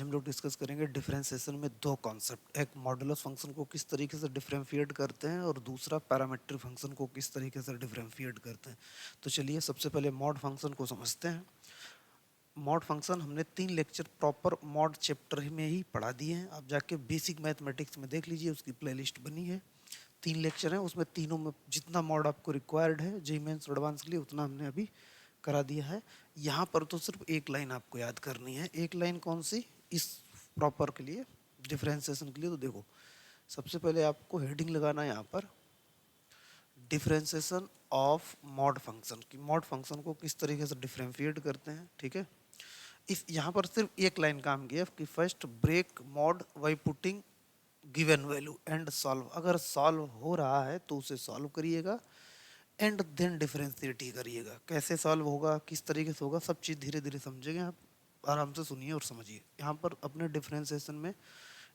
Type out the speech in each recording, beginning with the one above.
हम लोग डिस्कस करेंगे डिफरेंशिएशन में दो कॉन्सेप्ट, एक मॉडुलस फंक्शन को किस तरीके से डिफरेंशिएट करते हैं और दूसरा पैरामीट्रिक फंक्शन को किस तरीके से डिफरेंशिएट करते हैं। तो चलिए सबसे पहले मॉड फंक्शन को समझते हैं। मॉड फंक्शन हमने 3 लेक्चर प्रॉपर मॉड चैप्टर में ही पढ़ा दिए हैं। आप जाके बेसिक मैथमेटिक्स में देख लीजिए, उसकी प्लेलिस्ट बनी है। 3 लेक्चर हैं, उसमें तीनों में जितना मॉड आपको रिक्वायर्ड है जेईई मेंस एडवांस के लिए उतना हमने अभी करा दिया है। यहाँ पर तो सिर्फ एक लाइन आपको याद करनी है। एक लाइन कौन सी? इस प्रॉपर के लिए, डिफरेंशिएशन के लिए। तो देखो सबसे पहले आपको हेडिंग लगाना है यहाँ पर, डिफरेंशिएशन ऑफ मॉड फंक्शन की मॉड फंक्शन को किस तरीके से डिफरेंशिएट करते हैं। ठीक है, इस यहाँ पर सिर्फ एक लाइन काम किया कि first break mod by putting given value and solve. अगर सॉल्व हो रहा है तो उसे सॉल्व करिएगा एंड देन डिफरेंशिएट ही करिएगा। कैसे सॉल्व होगा, किस तरीके से होगा, सब चीज़ धीरे धीरे समझेंगे आप। आराम से सुनिए और समझिए। यहाँ पर अपने डिफरेंशिएशन में,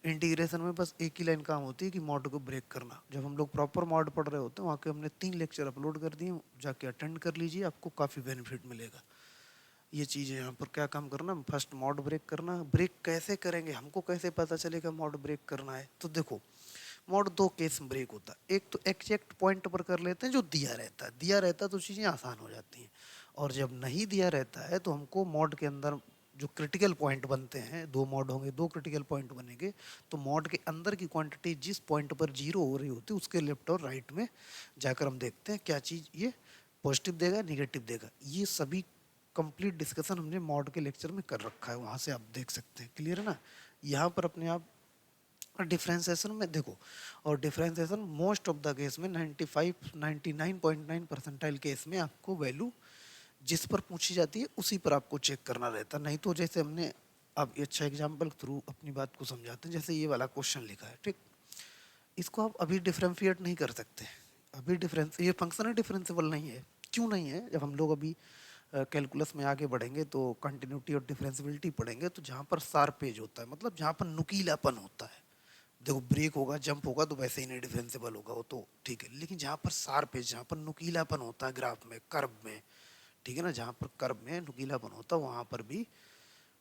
इंटीग्रेशन में बस एक ही लाइन काम होती है कि मॉड को ब्रेक करना। जब हम लोग प्रॉपर मॉड पढ़ रहे होते हैं वहाँ के हमने 3 लेक्चर अपलोड कर दिए, जाके अटेंड कर लीजिए, आपको काफ़ी बेनिफिट मिलेगा। ये चीज़ है यहाँ पर क्या काम करना, फर्स्ट मॉड ब्रेक करना। ब्रेक कैसे करेंगे, हमको कैसे पता चलेगा मॉड ब्रेक करना है? तो देखो मॉड 2 केस में ब्रेक होता है। एक तो एग्जैक्ट पॉइंट पर कर लेते हैं जो दिया रहता है, दिया रहता है तो चीज़ें आसान हो जाती हैं। और जब नहीं दिया रहता है तो हमको मॉड के अंदर जो क्रिटिकल पॉइंट बनते हैं, 2 मॉड होंगे, 2 क्रिटिकल पॉइंट बनेंगे, तो मॉड के अंदर की क्वांटिटी जिस पॉइंट पर जीरो हो रही होती है उसके लेफ्ट और राइट में जाकर हम देखते हैं क्या चीज़ ये पॉजिटिव देगा निगेटिव देगा। ये सभी कंप्लीट डिस्कशन हमने मॉड के लेक्चर में कर रखा है, वहाँ से आप देख सकते हैं। क्लियर है ना? यहाँ पर अपने आप डिफरेंशिएशन में देखो, और differentiation most of the case में 99.9 परसेंटाइल केस में आपको वैल्यू जिस पर पूछी जाती है उसी पर आपको चेक करना रहता है। नहीं तो जैसे हमने अब अच्छा एग्जांपल थ्रू अपनी बात को समझाते हैं। जैसे ये वाला क्वेश्चन लिखा है, ठीक, इसको आप अभी डिफरेंशिएट नहीं कर सकते। अभी डिफरेंस, ये फंक्शन है डिफरेंशिएबल नहीं है। क्यों नहीं है? जब हम लोग अभी कैलकुलस में आगे बढ़ेंगे तो कंटिन्यूटी और डिफरेंशियबिलिटी पढ़ेंगे, तो जहाँ पर शार्पेज होता है, मतलब जहाँ पर नुकीलापन होता है, देखो ब्रेक होगा जंप होगा तो वैसे ही नहीं डिफरेंशिएबल होगा, वो तो ठीक है। लेकिन जहाँ पर शार्प एज, जहाँ पर नुकीलापन होता है ग्राफ में, कर्व में, ठीक है ना, जहाँ पर कर्व में नुकीलापन होता है वहाँ पर भी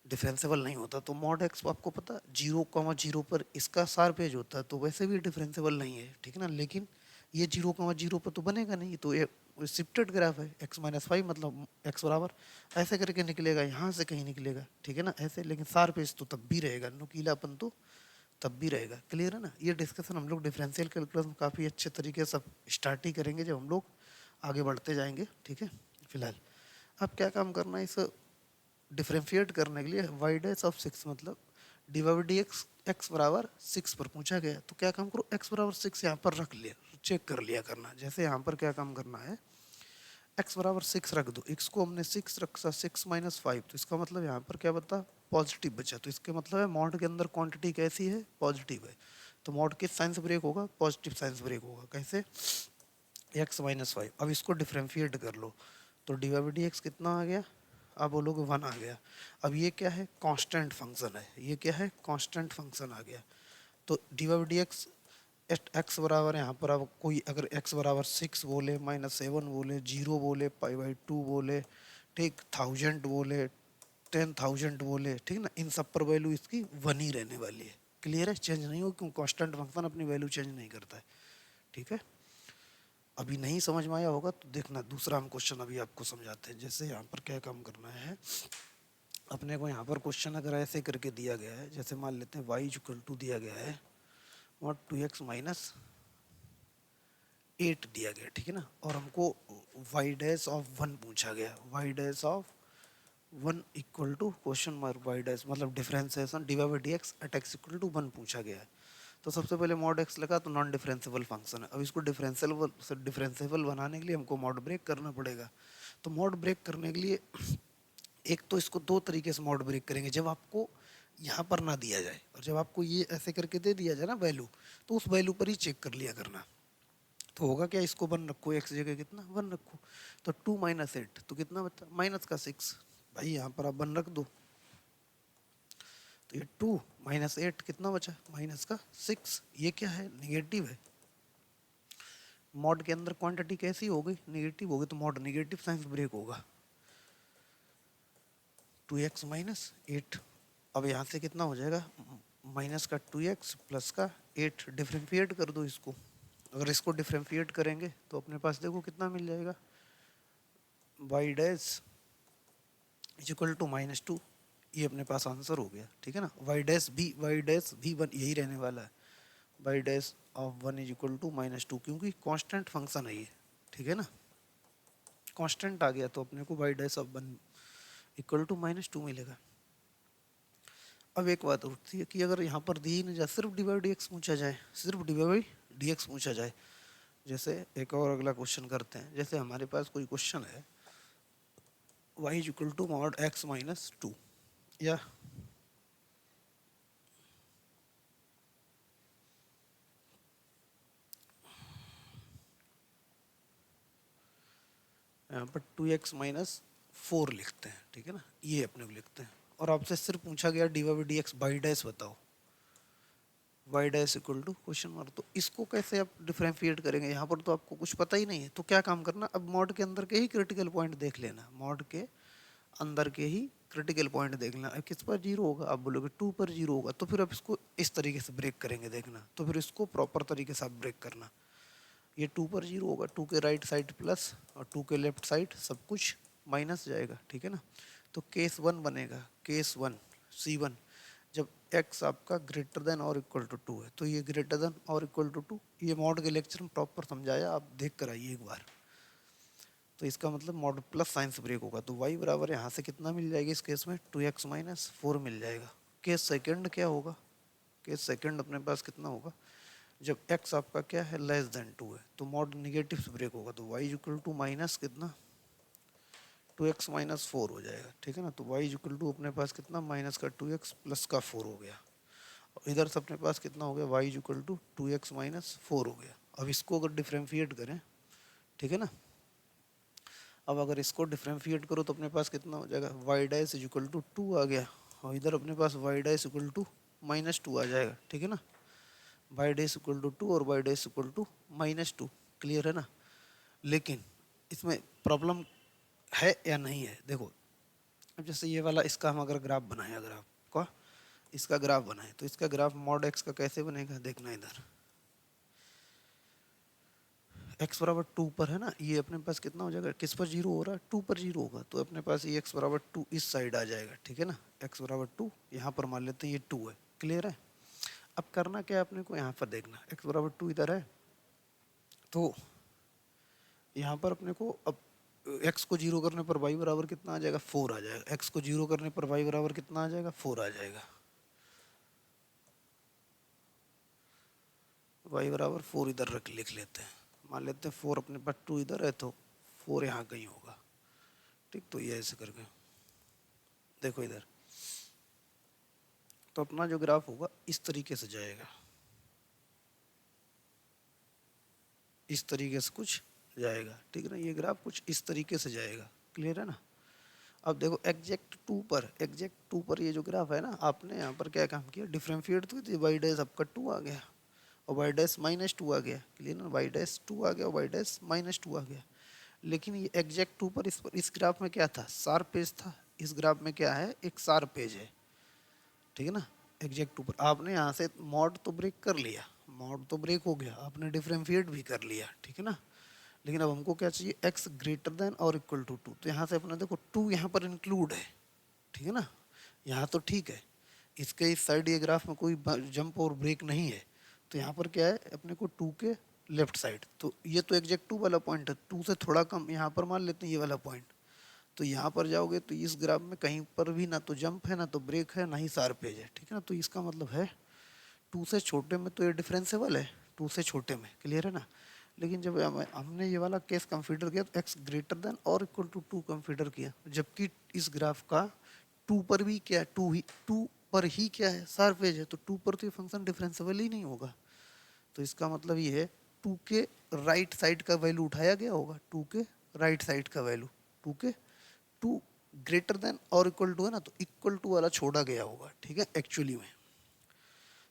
डिफरेंशिएबल नहीं होता। तो मॉड एक्स आपको पता 0,0 पर इसका शार्प एज होता है तो वैसे भी डिफरेंशिएबल नहीं है, ठीक है ना। लेकिन ये 0,0 पर तो बनेगा नहीं, तो ये शिफ्टेड ग्राफ है, x-5 मतलब x बराबर ऐसे करके निकलेगा, यहाँ से कहीं निकलेगा, ठीक है ना, ऐसे। लेकिन शार्प एज तो तब भी रहेगा, नुकीलापन तो तब भी रहेगा। क्लियर है ना? ये डिस्कशन हम लोग डिफरेंशियल कैलकुलस में काफ़ी अच्छे तरीके से स्टार्ट ही करेंगे जब हम लोग आगे बढ़ते जाएंगे, ठीक है। फिलहाल अब क्या काम करना है, इस डिफरेंशिएट करने के लिए वाई डैश ऑफ 6 मतलब D Y D x, x बराबर 6 पर पूछा गया तो क्या काम करो, एक्स बराबर 6 यहाँ पर रख लिया, चेक कर लिया करना। जैसे यहाँ पर क्या काम करना है, एक्स बराबर 6 रख दो, एक्स को हमने 6 रखा, 6-5, तो इसका मतलब यहाँ पर क्या बता, पॉजिटिव बचा। तो इसके मतलब है मॉड के अंदर क्वांटिटी कैसी है, पॉजिटिव है। तो मॉड किस साइन से ब्रेक होगा, पॉजिटिव साइन से ब्रेक होगा। कैसे? x-5। अब इसको डिफरेंशिएट कर लो तो डी वाई डी एक्स कितना आ गया, आप बोलोगे 1 आ गया। अब ये क्या है, कांस्टेंट फंक्शन है, ये क्या है, कांस्टेंट फंक्शन आ गया। तो D Y D x x बराबर, यहाँ पर अब कोई अगर एक्स बराबर 6 बोले, -7 बोले, 0 बोले, π/2 बोले, ठीक, 1000 बोले, 10,000 बोले, ठीक ना, इन सब पर वैल्यू इसकी 1 ही रहने वाली है। क्लियर है? चेंज नहीं हो, क्यों, कांस्टेंट फंक्शन अपनी वैल्यू चेंज नहीं करता है, ठीक है। अभी नहीं समझ में आया होगा तो देखना, दूसरा हम क्वेश्चन अभी आपको समझाते हैं। जैसे यहाँ पर क्या काम करना है, अपने को यहाँ पर क्वेश्चन अगर ऐसे करके दिया गया है, जैसे मान लेते हैं y दिया गया है और 2x-8 दिया गया, ठीक है ना, और हमको y डैश ऑफ 1 पूछा गया, y dash of 1 equal to question mark y dash मतलब differentiation D Y by D x at x equal to 1 पूछा गया है। तो सबसे पहले मॉड एक्स लगा तो नॉन डिफरेंशिएबल फंक्शन है। अब इसको डिफरेंशिएबल बनाने के लिए हमको मॉड ब्रेक करना पड़ेगा। तो मॉड ब्रेक करने के लिए एक तो इसको 2 तरीके से मॉड ब्रेक करेंगे, जब आपको यहाँ पर ना दिया जाए और जब आपको ये ऐसे करके दे दिया जाए ना वैल्यू, तो उस वैल्यू पर ही चेक कर लिया करना। तो होगा क्या, इसको 1 रखो, एक्स जगह कितना 1 रखो, तो 2-8 तो कितना बचा, माइनस का 6, भाई यहाँ पर आप 1 रख दो, तो ये 2-8 कितना बचा, माइनस का 6। ये क्या है, निगेटिव है। मॉड के अंदर क्वांटिटी कैसी हो गई, निगेटिव हो गई, तो मॉड निगेटिव साइन ब्रेक होगा, 2x-8। अब यहाँ से कितना हो जाएगा, माइनस का 2x प्लस का 8, डिफरेंशिएट कर दो इसको। अगर इसको डिफरेंशिएट करेंगे तो अपने पास देखो कितना मिल जाएगा, y dash is equal to -2। ये अपने पास आंसर हो गया, ठीक है ना। y डैश भी 1 यही रहने वाला है, y dash of 1 is equal to -2, क्योंकि कांस्टेंट फंक्शन है ये, ठीक है ना। कांस्टेंट आ गया तो अपने को y dash of 1 equal to -2 मिलेगा। अब एक बात उठती है कि अगर यहाँ पर दी नहीं जाए, सिर्फ डी बाई डी एक्स पूछा जाए, सिर्फ डी बाई डी एक्स पूछा जाए, जैसे एक और अगला क्वेश्चन करते हैं। जैसे हमारे पास कोई क्वेश्चन है y is equal to mod x minus 2, या यहाँ पर 2x माइनस 4 लिखते हैं, ठीक है ना, ये अपने को लिखते हैं। और आपसे सिर्फ पूछा गया D by D x by dash बताओ, Y dash equal to question mark. तो इसको कैसे आप डिफरेंशिएट करेंगे, यहाँ पर तो आपको कुछ पता ही नहीं है। तो क्या काम करना, अब मॉड के अंदर के ही क्रिटिकल पॉइंट देख लेना, मॉड के अंदर के ही क्रिटिकल पॉइंट देख लेना। किस पर 0 होगा, आप बोलोगे 2 पर 0 होगा, तो फिर आप इसको इस तरीके से ब्रेक करेंगे, देखना। तो फिर इसको प्रॉपर तरीके से आप ब्रेक करना। ये 2 पर 0 होगा, 2 के राइट साइड प्लस और 2 के लेफ्ट साइड सब कुछ माइनस जाएगा, ठीक है ना। तो केस 1 बनेगा, केस 1 C1, जब x आपका ग्रेटर देन और इक्वल टू 2 है। तो ये ग्रेटर देन और इक्वल टू 2, ये मॉड के लेक्चर में प्रॉपर समझाया, आप देख कर आइए एक बार। तो इसका मतलब मॉड प्लस साइंस ब्रेक होगा, तो y बराबर यहाँ से कितना मिल जाएगी इस केस में, 2x माइनस 4 मिल जाएगा। केस सेकंड क्या होगा, केस सेकंड अपने पास कितना होगा, जब x आपका क्या है लेस देन 2 है, तो मॉड निगेटिव से ब्रेक होगा, तो y इक्वल टू माइनस कितना 2x माइनस 4 हो जाएगा, ठीक है ना। तो y इक्वल टू अपने पास कितना माइनस का 2x प्लस का 4 हो गया। और इधर से अपने पास कितना हो गया, y equal to 2x minus 4 हो गया। अब इसको अगर डिफरेंशिएट करें, ठीक है ना, अब अगर इसको डिफरेंशिएट करो तो अपने पास कितना हो जाएगा, y डैश इक्वल टू 2 आ गया, और इधर अपने पास y डैश इक्वल टू -2 आ जाएगा, ठीक है ना। y डैश इक्वल टू 2 और y dash equal to -2, clear है ना। लेकिन इसमें प्रॉब्लम है या नहीं है, देखो। अब जैसे ये वाला इसका हम अगर ग्राफ बनाए, अगर आपका इसका ग्राफ बनाए, तो इसका ग्राफ मॉड एक्स का कैसे बनेगा, देखना इधर x बराबर 2 पर है ना, ये अपने पास कितना हो जाएगा, किस पर 0 हो रहा है, 2 पर 0 होगा, तो अपने पास ये x बराबर 2 इस साइड आ जाएगा, ठीक है ना। x बराबर 2 यहाँ पर मान लेते हैं, ये 2 है, क्लियर है। अब करना क्या है अपने को, यहाँ पर देखना x बराबर 2 इधर है, तो यहाँ पर अपने को अब x को 0 करने पर y बराबर कितना आ जाएगा, 4 आ जाएगा। x को 0 करने पर y बराबर कितना आ जाएगा, 4 आ जाएगा। y बराबर 4 इधर रख लिख लेते हैं, मान लेते हैं 4 अपने पास 2 इधर है, तो 4 यहाँ कहीं होगा, ठीक। तो ये ऐसे करके देखो इधर, तो अपना जो ग्राफ होगा इस तरीके से जाएगा, इस तरीके से कुछ जाएगा, ठीक है ना। ये ग्राफ कुछ इस तरीके से जाएगा, क्लियर है ना। अब देखो एग्जैक्ट 2 पर ये जो ग्राफ है ना, आपने यहाँ पर क्या काम किया, डिफरेंशिएट तो वाई डैश आपका 2 आ गया और वाई डैश -2 आ गया, क्लियर ना। वाई डैश 2 आ गया और वाई डैश -2 आ गया। लेकिन ये एग्जैक्ट 2 पर इस ग्राफ में क्या था, शार्प पेज था। इस ग्राफ में क्या है, एक शार्प पेज है, ठीक है ना। एग्जैक्ट 2 पर आपने यहाँ से मॉड तो ब्रेक कर लिया, मॉड तो ब्रेक हो गया, आपने डिफरेंशिएट भी कर लिया, ठीक है ना। लेकिन अब हमको क्या चाहिए, x ग्रेटर देन और इक्वल टू 2। तो यहाँ से अपना देखो 2 यहाँ पर इंक्लूड है, ठीक है ना। यहाँ तो ठीक है, इसके इस साइड ये ग्राफ में कोई जंप और ब्रेक नहीं है, तो यहाँ पर क्या है अपने को 2 के लेफ्ट साइड, तो ये तो एग्जैक्ट 2 वाला पॉइंट है, 2 से थोड़ा कम यहाँ पर मान लेते हैं ये वाला पॉइंट। तो यहाँ पर जाओगे तो इस ग्राफ में कहीं पर भी ना तो जंप है, ना तो ब्रेक है, ना ही शार्प पेज है, ठीक है ना। तो इसका मतलब है 2 से छोटे में तो ये डिफरेंसेबल है, 2 से छोटे में, क्लियर है ना। लेकिन जब हमने ये वाला केस कंसीडर किया तो x ग्रेटर देन और इक्वल टू 2 कंसीडर किया, जबकि इस ग्राफ का 2 पर भी क्या है, 2 पर ही क्या है, शार्प एज है, तो 2 पर तो ये फंक्शन डिफरेंशिएबल ही नहीं होगा। तो इसका मतलब ये है 2 के राइट साइड का वैल्यू उठाया गया होगा, 2 के राइट साइड का वैल्यू, 2 ग्रेटर देन और इक्वल टू है ना, तो इक्वल टू वाला छोड़ा गया होगा, ठीक है एक्चुअली में।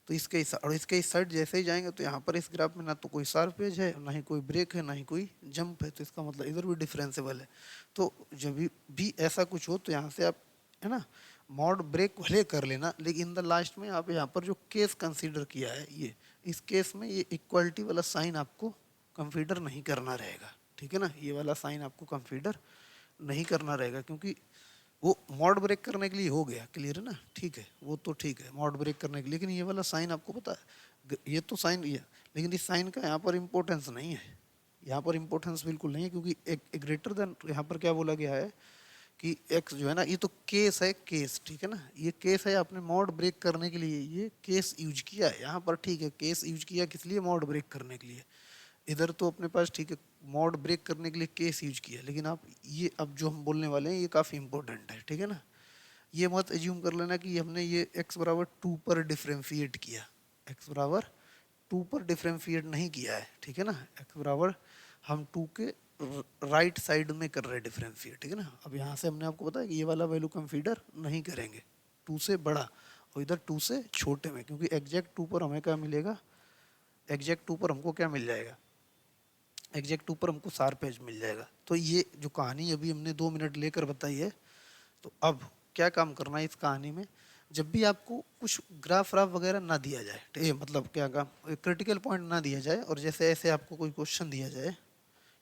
तो इसके इस साइड जैसे ही जाएंगे तो यहाँ पर इस ग्राफ में ना तो कोई शार्प एज है, ना ही कोई ब्रेक है, ना ही कोई जंप है, तो इसका मतलब इधर भी डिफरेंसेबल है। तो जब भी ऐसा कुछ हो तो यहाँ से आप है ना मॉड ब्रेक भले कर लेना, लेकिन इन द लास्ट में आप यहाँ पर जो केस कंसीडर किया है ये, इस केस में ये इक्वलिटी वाला साइन आपको कंसीडर नहीं करना रहेगा, ठीक है ना। ये वाला साइन आपको कंसीडर नहीं करना रहेगा, क्योंकि वो मॉड ब्रेक करने के लिए हो गया, क्लियर है ना, ठीक है, वो तो ठीक है मॉड ब्रेक करने के लिए। लेकिन ये वाला साइन आपको पता है, ये तो साइन ये, लेकिन इस साइन का यहाँ पर इम्पोर्टेंस नहीं है, यहाँ पर इम्पोर्टेंस बिल्कुल नहीं है, क्योंकि एक ग्रेटर देन यहाँ पर क्या बोला गया है कि x जो है ना, ये तो केस है, केस, ठीक है ना, ये केस है, आपने मॉड ब्रेक करने के लिए ये केस यूज किया है यहाँ पर, ठीक है, केस यूज किया किस लिए, मॉड ब्रेक करने के लिए। इधर तो अपने पास ठीक है मॉड ब्रेक करने के लिए केस यूज किया, लेकिन आप ये अब जो हम बोलने वाले हैं ये काफ़ी इंपॉर्टेंट है, ठीक है ना। ये मत एज्यूम कर लेना कि हमने ये x बराबर 2 पर डिफ्रेंशिएट किया, x बराबर 2 पर डिफ्रेंशिएट नहीं किया है, ठीक है ना। x बराबर हम 2 के राइट साइड में कर रहे हैं डिफ्रेंशिएट, ठीक है ना। अब यहाँ से हमने आपको बताया कि ये वाला वैल्यू कंसीडर नहीं करेंगे 2 से बड़ा और इधर 2 से छोटे में, क्योंकि एग्जैक्ट 2 पर हमें क्या मिलेगा, एग्जैक्ट 2 पर हमको क्या मिल जाएगा, एग्जैक्ट 2 पर हमको शार्पेज मिल जाएगा। तो ये जो कहानी अभी हमने 2 मिनट लेकर बताई है, तो अब क्या काम करना है इस कहानी में, जब भी आपको कुछ ग्राफ व्राफ वगैरह ना दिया जाए, ठीक है, मतलब क्या काम, क्रिटिकल पॉइंट ना दिया जाए, और जैसे ऐसे आपको कोई क्वेश्चन दिया जाए,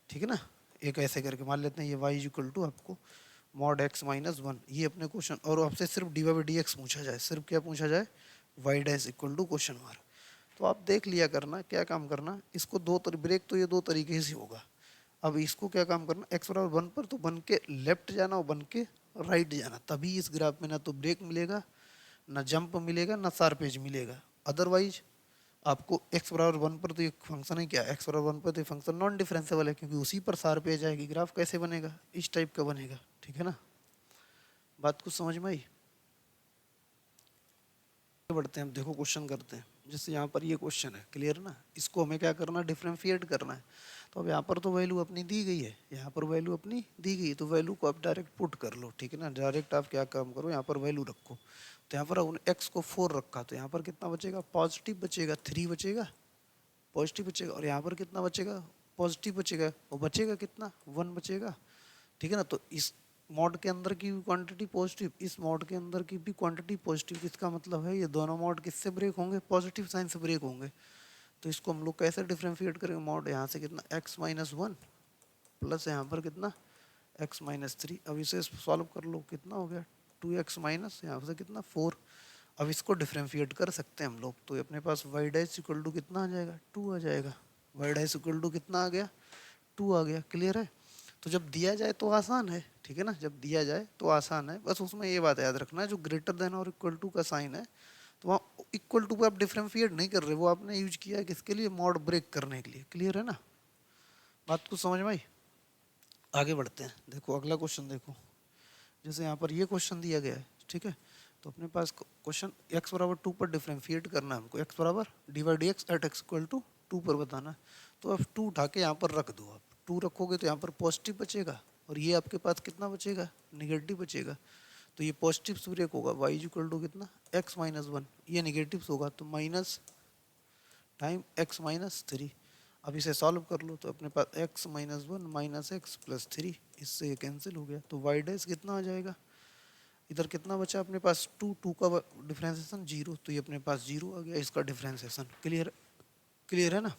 ठीक है ना, एक ऐसे करके मान लेते हैं ये y इक्वल टू आपको मॉड x माइनस 1, ये अपने क्वेश्चन, और आपसे सिर्फ डी वाई डी एक्स पूछा जाए, सिर्फ क्या पूछा जाए, y dash equal to question mark, तो आप देख लिया करना क्या काम करना, इसको ब्रेक तो ये दो तरीके से होगा। अब इसको क्या काम करना, x बराबर 1 पर तो बन के लेफ्ट जाना और बन के राइट जाना, तभी इस ग्राफ में ना तो ब्रेक मिलेगा, ना जंप मिलेगा, ना शार्पेज मिलेगा। अदरवाइज आपको x बराबर 1 पर तो ये फंक्शन है क्या, x बराबर 1 पर तो ये फंक्शन नॉन डिफरेंशिएबल है, क्योंकि उसी पर शार्पेज आएगी, ग्राफ कैसे बनेगा, इस टाइप का बनेगा, ठीक है ना। बात कुछ समझ में आई, बढ़ते हैं, हम देखो क्वेश्चन करते हैं। जैसे यहाँ पर ये क्वेश्चन है, क्लियर ना, इसको हमें क्या करना है, डिफरेंशिएट करना है। तो अब यहाँ पर तो वैल्यू अपनी दी गई है, यहाँ पर वैल्यू अपनी दी गई है, तो वैल्यू को आप डायरेक्ट पुट कर लो, ठीक है ना, डायरेक्ट आप क्या काम करो, यहाँ पर वैल्यू रखो। तो यहाँ पर एक्स को 4 रखा, तो यहाँ पर कितना बचेगा, पॉजिटिव बचेगा, 3 बचेगा, पॉजिटिव बचेगा, और यहाँ पर कितना बचेगा, पॉजिटिव बचेगा, और बचेगा कितना, 1 बचेगा, ठीक है ना। तो इस मॉड के अंदर की भी क्वांटिटी पॉजिटिव, इस मॉड के अंदर की भी क्वांटिटी पॉजिटिव, इसका मतलब है ये दोनों मॉड किससे ब्रेक होंगे, पॉजिटिव साइन से ब्रेक होंगे। तो इसको हम लोग कैसे डिफ्रेंशिएट करेंगे, मॉड यहाँ से कितना x माइनस 1 प्लस यहाँ पर कितना x माइनस 3, अब इसे सॉल्व कर लो, कितना हो गया 2x माइनस यहाँ से कितना 4। अब इसको डिफ्रेंशिएट कर सकते हैं हम लोग, तो अपने पास y डैश इक्वल टू कितना आ जाएगा, 2 आ जाएगा, y डैश इक्वल टू कितना आ गया, 2 आ गया, क्लियर है। तो जब दिया जाए तो आसान है, ठीक है ना, जब दिया जाए तो आसान है, बस उसमें ये बात याद रखना है, जो ग्रेटर देन और इक्वल टू का साइन है, तो वहाँ इक्वल टू पे आप डिफरेंशिएट नहीं कर रहे, वो आपने यूज किया है किसके लिए, मॉड ब्रेक करने के लिए, क्लियर है ना, बात कुछ समझ में आई। आगे बढ़ते हैं, देखो अगला क्वेश्चन देखो। जैसे यहाँ पर ये क्वेश्चन दिया गया है, ठीक है, तो अपने पास क्वेश्चन x बराबर 2 पर डिफरेंशिएट करना है हमको, x बराबर d Y D x at x equal to 2 पर बताना है। तो अब 2 उठा के यहाँ पर रख दो, आप 2 रखोगे तो यहाँ पर पॉजिटिव बचेगा, और ये आपके पास कितना बचेगा, निगेटिव बचेगा। तो ये पॉजिटिव से ब्रेक होगा, y इक्वल टू कितना x माइनस 1, ये निगेटिव होगा तो माइनस टाइम x माइनस 3। अब इसे सॉल्व कर लो, तो अपने पास x minus 1 minus x plus 3, इससे ये कैंसिल हो गया, तो y डैश कितना आ जाएगा, इधर कितना बचा अपने पास 2, 2 का डिफ्रेंसिएशन 0, तो ये अपने पास 0 आ गया, इसका डिफ्रेंसिएशन, क्लियर, क्लियर है ना।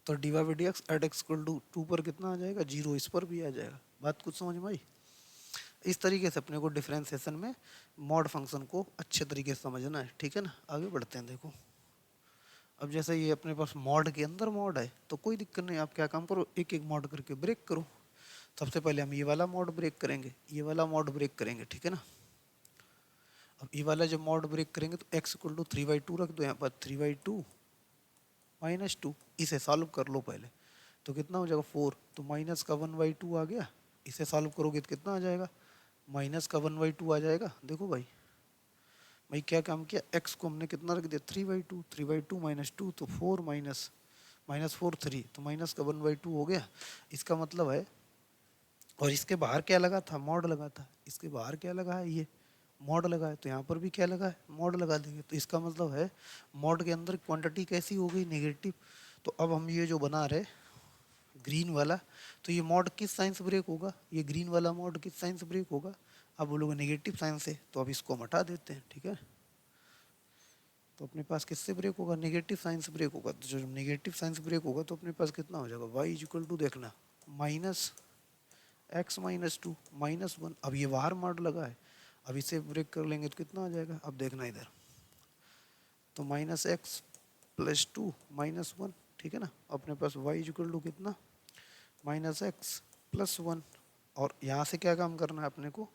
तो D Y by D x at x equal to 2 पर कितना आ जाएगा, 0, इस पर भी आ जाएगा। बात कुछ समझ में आई। इस तरीके से अपने को डिफ्रेंसिएशन में मॉड फंक्शन को अच्छे तरीके से समझना है, ठीक है ना। आगे बढ़ते हैं, देखो अब जैसे ये अपने पास मॉड के अंदर मॉड है, तो कोई दिक्कत नहीं, आप क्या काम करो, एक एक मॉड करके ब्रेक करो। सबसे पहले हम ये वाला मॉड ब्रेक करेंगे, ये वाला मॉड ब्रेक करेंगे, ठीक है ना। अब ये वाला जब मॉड ब्रेक करेंगे तो x इक्वल टू 3/2 रख दो यहाँ पर, 3/2 माइनस 2, इसे सॉल्व कर लो पहले, तो कितना हो जाएगा 4, तो माइनस का 1/2 आ गया, इसे सॉल्व करोगे तो कितना आ जाएगा, माइनस का 1/2 आ जाएगा। देखो भाई, भाई क्या काम किया, x को हमने कितना रख दिया 3/2, 3/2 माइनस 2 तो 4 माइनस माइनस 4 3, तो माइनस का 1/2 हो गया, इसका मतलब है। और इसके बाहर क्या लगा था, मॉड लगा था, इसके बाहर क्या लगा है, ये मॉड लगा है, तो यहाँ पर भी क्या लगा है, मॉड लगा देंगे, तो इसका मतलब है मॉड के अंदर क्वांटिटी कैसी हो गई, नेगेटिव। तो अब हम ये जो बना रहे ग्रीन वाला, तो ये मॉड किस साइन से ब्रेक होगा, ये ग्रीन वाला मॉड किस साइन से ब्रेक होगा, अब बोलोगे नेगेटिव साइन से, तो अब इसको हम हटा देते हैं, ठीक है। तो अपने पास किससे ब्रेक होगा, नेगेटिव साइन से ब्रेक होगा। तो जब नेगेटिव साइन से ब्रेक होगा तो अपने पास कितना हो जाएगा, y इज इक्वल टू देखना minus x minus two minus one. अब ये बाहर मॉड लगा है, अब इसे ब्रेक कर लेंगे तो कितना आ जाएगा, अब देखना इधर, तो minus x plus two minus one, ठीक है ना। अपने पास y इज इक्वल टू कितना, माइनस एक्स प्लस वन। और यहाँ से क्या काम करना है अपने को,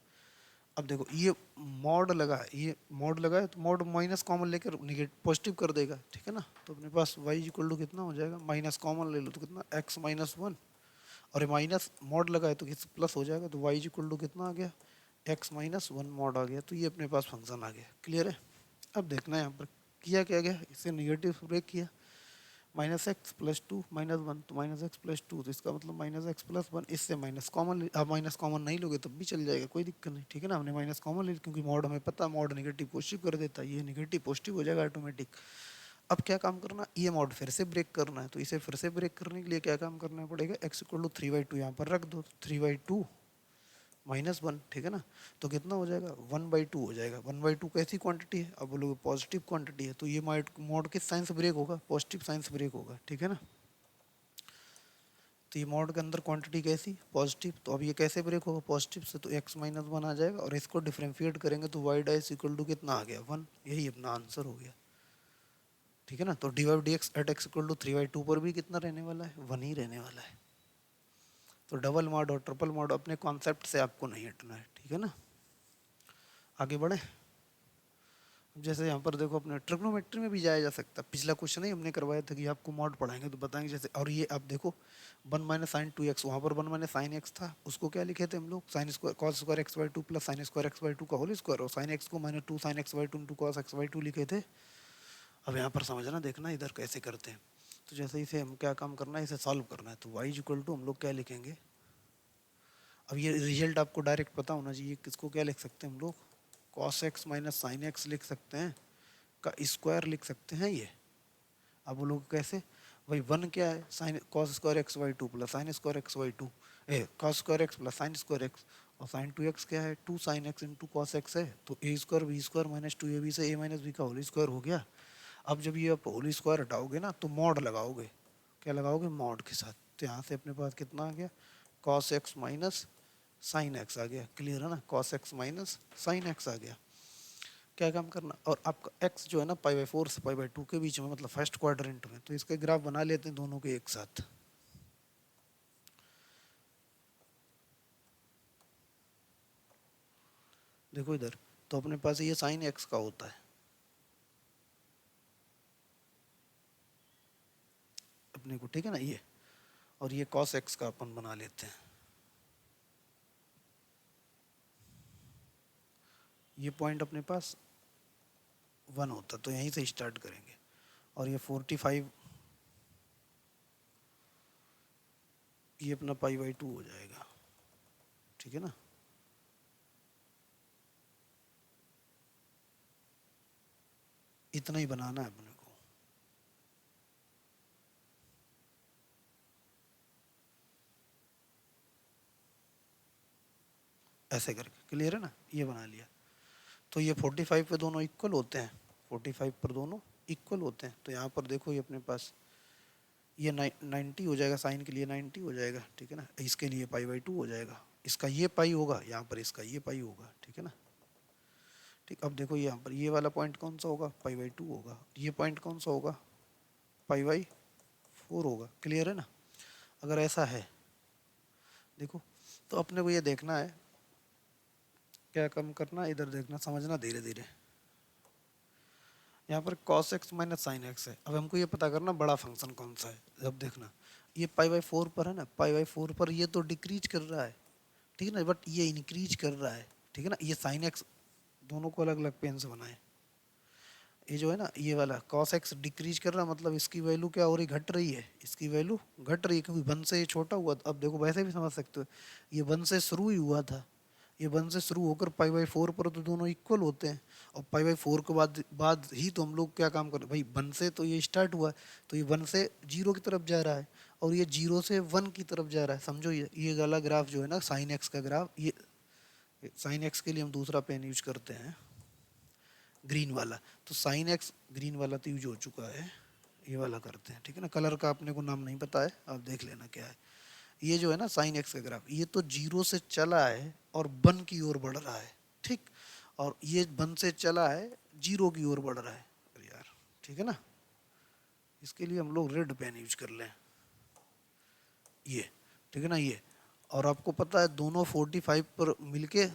अब देखो ये मॉड लगा है, ये मॉड लगा है, तो मॉड माइनस कॉमन लेकर निगेटिव पॉजिटिव कर देगा, ठीक है ना। तो अपने पास y इक्वल टू कितना हो जाएगा, माइनस कॉमन ले लो तो कितना x माइनस वन, और ये माइनस मॉड लगा है तो किस प्लस हो जाएगा, तो y इक्वल टू कितना आ गया, x माइनस वन मॉड आ गया। तो ये अपने पास फंक्शन आ गया, क्लियर है। अब देखना है यहाँ पर किया क्या गया, इसे निगेटिव ब्रेक किया, minus x plus two minus one, तो माइनस एक्स प्लस टू, तो इसका मतलब माइनस एक्स प्लस वन, इससे माइनस कॉमन, आप माइनस कॉमन नहीं लोगे तब भी चल जाएगा, कोई दिक्कत नहीं, ठीक है ना। हमने माइनस कॉमन ले, क्योंकि मॉड हमें पता है मॉड नेगेटिव पॉजिटिव कर देता है, ये नेगेटिव पॉजिटिव हो जाएगा ऑटोमेटिक। अब क्या काम करना, ये मॉड फिर से ब्रेक करना है, तो इसे फिर से ब्रेक करने के लिए क्या काम करना पड़ेगा, x equal to three by two यहाँ पर रख दो, three by two minus one, ठीक है ना। तो कितना हो जाएगा, वन बाई टू हो जाएगा। वन बाई टू कैसी क्वांटिटी है, अब बोलोगे पॉजिटिव क्वांटिटी है, तो ये मॉड किस साइन से ब्रेक होगा, पॉजिटिव साइन से ब्रेक होगा, ठीक है ना। तो ये मॉड के अंदर क्वांटिटी कैसी, पॉजिटिव, तो अब ये कैसे ब्रेक होगा, पॉजिटिव से, तो x माइनस वन आ जाएगा, और इसको डिफरेंशिएट करेंगे तो y डैश इक्वल टू कितना आ गया, वन। यही अपना आंसर हो गया, ठीक है ना। तो D Y D x at x equal to three by two पर भी कितना रहने वाला है, वन ही रहने वाला है। तो डबल मॉड और ट्रिपल मॉड अपने कॉन्सेप्ट से आपको नहीं हटना है, ठीक है ना। आगे बढ़े, जैसे यहाँ पर देखो अपने ट्रिग्नोमेट्री में भी जाया जा सकता है। पिछला क्वेश्चन ही हमने करवाया था कि आपको मॉड पढ़ाएंगे तो बताएंगे जैसे, और ये आप देखो one minus sign two x, वहाँ पर वन माइनस साइन एक्स था, उसको क्या लिखे थे हम लोग, sine square cos square X by two plus sine square X by to का होल स्क्वायर, और साइन एक्स को minus two sine x by two into cos x by to लिखे थे। अब यहाँ पर समझना, देखना इधर कैसे करते हैं। तो जैसे इसे हम क्या काम करना है, इसे सॉल्व करना है, तो वाई इक्वल टू हम लोग क्या लिखेंगे, अब ये रिजल्ट आपको डायरेक्ट पता होना चाहिए, किसको क्या लिख सकते हैं हम लोग, cos X minus sine x लिख सकते हैं, का स्क्वायर लिख सकते हैं ये। अब वो लोग कैसे, भाई वन क्या है, sine cos square X by two plus sine square X by two, A cos square X plus sine square X, और साइन टू एक्स क्या है, two sine X into cos X है, तो A square B square minus two A B से A minus B का whole square हो गया। अब जब ये आप होल स्क्वायर हटाओगे ना तो मॉड लगाओगे, क्या लगाओगे, मॉड के साथ, तो यहाँ से अपने पास कितना आ गया, cos X minus sine X आ गया, क्लियर है ना, cos X minus sine X आ गया। क्या काम करना, और आपका x जो है ना पाई बाई फोर से पाई बाई टू के बीच में, मतलब फर्स्ट क्वाड्रेंट में, तो इसके ग्राफ बना लेते हैं दोनों के एक साथ। देखो इधर, तो अपने पास ये साइन x का होता है अपने को, ठीक है ना ये, और ये कॉस x का अपन बना लेते हैं। ये पॉइंट अपने पास वन होता, तो यहीं से स्टार्ट करेंगे, और ये 45 ये अपना पाई बाई टू हो जाएगा, ठीक है ना। इतना ही बनाना है अपने को, ऐसे करके, क्लियर है ना, ये बना लिया। तो ये 45 पे दोनों इक्वल होते हैं, 45 पर दोनों इक्वल होते हैं, तो यहाँ पर देखो ये अपने पास ये 90 हो जाएगा, साइन के लिए 90 हो जाएगा, ठीक है ना, इसके लिए पाई बाई टू हो जाएगा, इसका ये पाई होगा, यहाँ पर इसका ये पाई होगा, ठीक है ना। ठीक, अब देखो यहाँ पर ये वाला पॉइंट कौन सा होगा, पाई बाई टू होगा, ये पॉइंट कौन सा होगा, पाई बाई फोर होगा, क्लियर है ना। अगर ऐसा है देखो, तो अपने को ये देखना है, क्या कम करना है, इधर देखना, समझना धीरे धीरे। यहाँ पर cos x minus sine x है, अब हमको ये पता करना बड़ा फंक्शन कौन सा है। अब देखना ये पाई बाई फोर पर है ना, पाई बाई फोर पर ये तो डिक्रीज कर रहा है, ठीक है ना, बट ये इंक्रीज कर रहा है, ठीक है ना। ये साइन एक्स दोनों को अलग अलग पेन से बनाए, ये जो है ना ये वाला cos x डिक्रीज कर रहा है, मतलब इसकी वैल्यू क्या हो रही, घट रही है, इसकी वैल्यू घट रही है, क्योंकि वन से ये छोटा हुआ था। अब देखो वैसे भी समझ सकते हो, ये वन से शुरू ही हुआ था, ये वन से शुरू होकर पाई बाई फोर पर तो दोनों इक्वल होते हैं, और पाई बाई फोर के बाद बाद ही तो हम लोग क्या काम कर रहे भाई, वन से तो ये स्टार्ट हुआ है, तो ये वन से जीरो की तरफ जा रहा है, और ये जीरो से वन की तरफ जा रहा है, समझो ये वाला ग्राफ जो है ना साइन एक्स का ग्राफ, साइन एक्स के लिए हम दूसरा पेन यूज करते हैं, ग्रीन वाला। तो साइन एक्स ग्रीन वाला तो यूज हो चुका है, ये वाला करते हैं, ठीक है ना। कलर का अपने को नाम नहीं पता है, आप देख लेना क्या है। ये जो है ना साइन एक्स का ग्राफ, ये तो जीरो से चला है और वन की ओर बढ़ रहा है, ठीक। और ये वन से चला है, जीरो की ओर बढ़ रहा है। अरे यार, ठीक है ना। इसके लिए हम लोग रेड पेन यूज कर लें, ये, ठीक है ना, ये। और आपको पता है दोनों 45 पर मिलके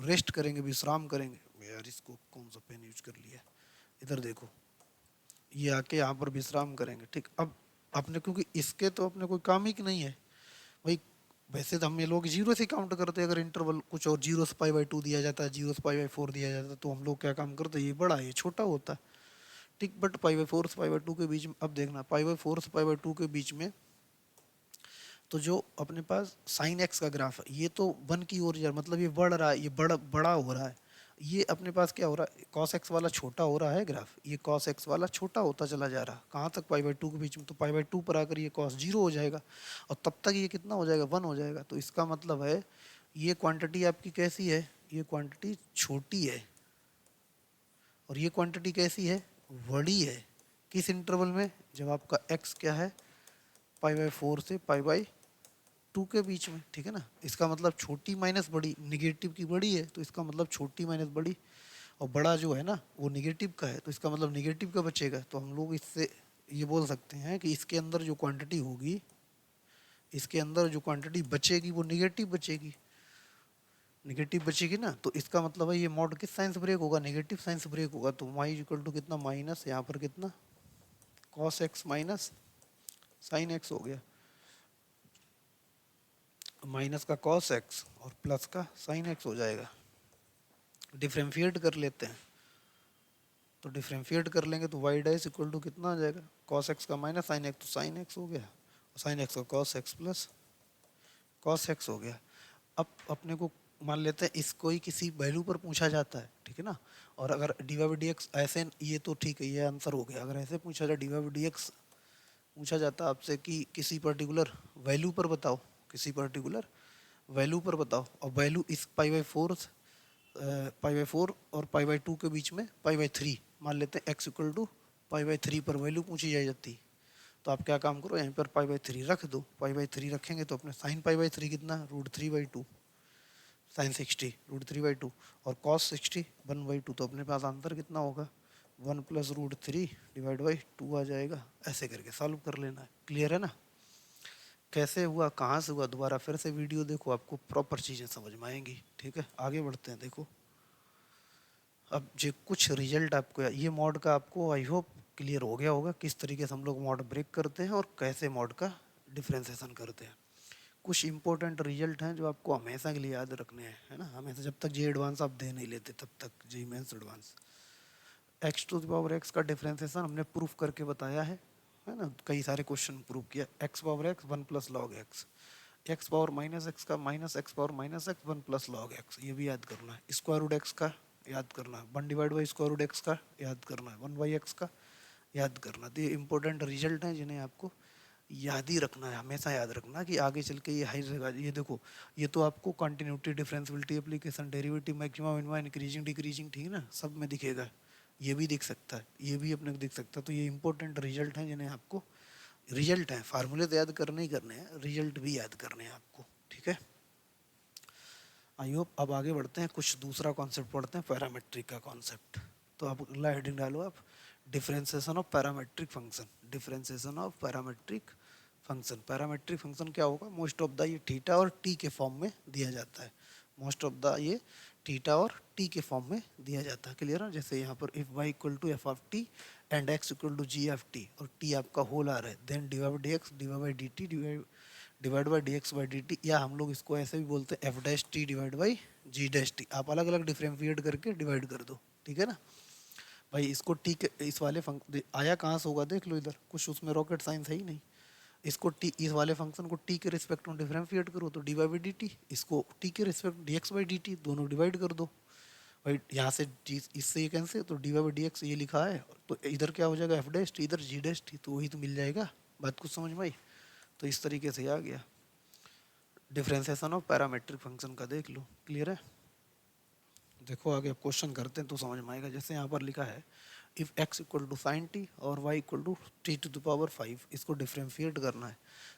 रेस्ट करेंगे, विश्राम करेंगे। यार इसको कौन सा पेन यूज कर लिया, इधर देखो, ये आके यहाँ पर विश्राम करेंगे, ठीक। अब अपने क्योंकि इसके तो अपने कोई काम ही नहीं है भाई। वैसे तो हम ये लोग जीरो से काउंट करते हैं, अगर इंटरवल कुछ और जीरो से पाई बाई टू दिया जाता है, जीरो से पाई बाई फोर दिया जाता है, तो हम लोग क्या काम करते हैं, ये बड़ा ये छोटा होता है, ठीक। बट पाई बाई फोर से पाई बाई टू के बीच में, अब देखना पाई बाई फोर से पाई बाई टू के बीच में, तो जो अपने पास साइन एक्स का ग्राफ है, ये तो वन की ओर जा, मतलब ये बढ़ रहा है, ये बड़ा बड़ा हो रहा है। ये अपने पास क्या हो रहा है, कॉस एक्स वाला छोटा हो रहा है ग्राफ, ये कॉस एक्स वाला छोटा होता चला जा रहा है। कहाँ तक, पाई बाई टू के बीच में। तो पाई बाई टू पर आकर ये कॉस जीरो हो जाएगा, और तब तक ये कितना हो जाएगा, वन हो जाएगा। तो इसका मतलब है ये क्वांटिटी आपकी कैसी है, ये क्वांटिटी छोटी है, और ये क्वांटिटी कैसी है, बड़ी है। किस इंटरवल में, जब आपका एक्स क्या है, पाई बाई फोर से पाई बाई टू के बीच में, ठीक है ना। इसका मतलब छोटी माइनस बड़ी, निगेटिव की बड़ी है, तो इसका मतलब छोटी माइनस बड़ी, और बड़ा जो है ना वो निगेटिव का है, तो इसका मतलब निगेटिव का बचेगा। तो हम लोग इससे ये बोल सकते हैं कि इसके अंदर जो क्वांटिटी होगी, इसके अंदर जो क्वांटिटी बचेगी वो निगेटिव बचेगी, निगेटिव बचेगी ना। तो इसका मतलब है ये मॉड किस साइन से ब्रेक होगा, नेगेटिव साइन से ब्रेक होगा। तो y इक्वल टू कितना, माइनस यहाँ पर कितना, cos x minus sine x हो गया, माइनस का cos x और प्लस का साइन x हो जाएगा। डिफरेंशिएट कर लेते हैं, तो डिफरेंशिएट कर लेंगे तो y डैश इक्वल टू कितना आ जाएगा, cos x का माइनस साइन x, तो साइन x हो गया, और साइन x का cos x plus cos x हो गया। अब अपने को मान लेते हैं इसको ही किसी वैल्यू पर पूछा जाता है, ठीक है ना। और अगर डी वाई डी एक्स ऐसे, ये तो ठीक है, ये आंसर हो गया। अगर ऐसे पूछा जाए डी वाई डी एक्स पूछा जाता आपसे कि किसी पर्टिकुलर वैल्यू पर बताओ, किसी पर्टिकुलर वैल्यू पर बताओ, और वैल्यू इस पाई बाई फोर और पाई बाई टू के बीच में पाई बाई थ्री मान लेते हैं, x equal to pi by three पर वैल्यू पूछी जाती, तो आप क्या काम करो, यहीं पर पाई बाई थ्री रख दो। पाई बाई थ्री रखेंगे तो अपने साइन पाई बाई थ्री कितना, root three by two, sine 60 root three by two, और कॉस 60 वन बाई टू। तो अपने पास आंसर कितना होगा, one plus root three divide by two आ जाएगा। ऐसे करके सॉल्व कर लेना है, क्लियर है ना। कैसे हुआ, कहाँ से हुआ, दोबारा फिर से वीडियो देखो, आपको प्रॉपर चीज़ें समझ में आएंगी, ठीक है। आगे बढ़ते हैं, देखो अब जो कुछ रिजल्ट आपको, ये मॉड का आपको आई होप क्लियर हो गया होगा, किस तरीके से हम लोग मॉड ब्रेक करते हैं और कैसे मॉड का डिफ्रेंसिएशन करते हैं। कुछ इंपॉर्टेंट रिजल्ट हैं जो आपको हमेशा के लिए याद रखने हैं, है ना, हमेशा, जब तक जे एडवांस आप दे नहीं लेते तब तक, J mains advance. X to the power X का डिफरेंशिएशन हमने प्रूफ करके बताया है ना, कई सारे क्वेश्चन प्रूफ किया। X power X one plus log X, X power minus X का minus X power minus X one plus log X, ये भी याद करना है। स्क्वायर रूट एक्स का याद करना है, one divide by square root x का याद करना है, वन बाई एक्स का याद करना। तो ये इंपॉर्टेंट रिजल्ट हैं जिन्हें आपको याद ही रखना है, हमेशा याद रखना कि आगे चल के ये हाई रहेगा। ये देखो, ये तो आपको continuity, differentiability, application, derivative, maximum, minimum, increasing decreasing, ठीक है ना, सब में दिखेगा। ये भी दिख सकता है, ये भी अपने को दिख सकता है। तो ये इंपॉर्टेंट रिजल्ट हैं जिन्हें आपको, रिजल्ट हैं, फार्मूले तो याद करने ही करने हैं, रिजल्ट भी याद करने हैं आपको, ठीक है। I hope. अब आगे बढ़ते हैं, कुछ दूसरा कॉन्सेप्ट पढ़ते हैं, पैरामेट्रिक का कॉन्सेप्ट। तो आप अगला हेडिंग डालो आप, differentiation of parametric function, differentiation of parametric function. Parametric function क्या होगा, मोस्ट ऑफ द ये थीटा और टी के फॉर्म में दिया जाता है, मोस्ट ऑफ द ये थीटा और टी के फॉर्म में दिया जाता है, क्लियर है। जैसे यहाँ पर if y equal to f of t and x equal to g f t, और टी आपका होल आ रहा है, then divide by D x divide by D t divide by D x by D t, या हम लोग इसको ऐसे भी बोलते हैं f dash t divide by g dash t. आप अलग अलग डिफरेंशिएट करके डिवाइड कर दो, ठीक है ना भाई। इसको टी के इस वाले आया कहाँ से होगा, देख लो इधर, कुछ उसमें रॉकेट साइंस है ही नहीं। इसको टी, इस वाले फंक्शन को टी के रिस्पेक्ट में डिफरेंशिएट करो तो डी बाई डी टी, इसको टी के respect D x by D T, दोनों डिवाइड कर दो भाई। यहाँ से इससे ये कैंसिल, तो डी बाई डी एक्स ये लिखा है, तो इधर क्या हो जाएगा, एफ डैश टी, इधर जी डैश टी, तो वही तो मिल जाएगा। बात कुछ समझ में आई। तो इस तरीके से आ गया डिफरेंशिएशन ऑफ पैरामेट्रिक फंक्शन का, देख लो, क्लियर है। देखो आगे क्वेश्चन करते हैं तो समझ में आएगा। जैसे यहाँ पर लिखा है if x equal to sine t और y equal to t to the power 5, इसको डिफरेंशिएट करना है।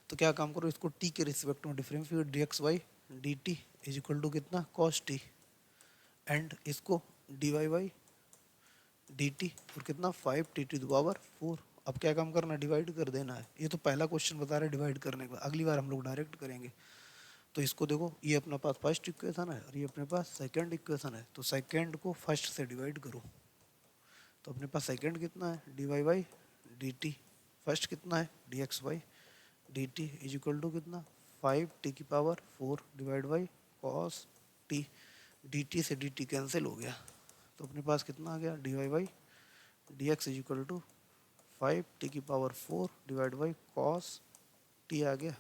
तो क्या काम करो, इसको t के रिस्पेक्ट में differentiate d x Y D T is equal to कितना कॉस टी, एंड इसको d Y by D t और कितना 5 टी टू द पावर 4। अब क्या काम करना है, डिवाइड कर देना है। ये तो पहला क्वेश्चन बता रहा है डिवाइड करने का, अगली बार हम लोग डायरेक्ट करेंगे। तो इसको देखो, ये अपने पास फर्स्ट इक्वेशन है और ये अपने पास सेकंड इक्वेशन है, तो सेकंड को फर्स्ट से डिवाइड करो। तो अपने पास सेकंड कितना है, D Y by D T, first कितना है D x Y D T is equal to कितना 5 टी की power 4 divide by cos T, D T से डी टी कैंसिल हो गया। तो अपने पास कितना आ गया, D Y by D X is equal to 5 T की power 4 divide by cos T आ गया।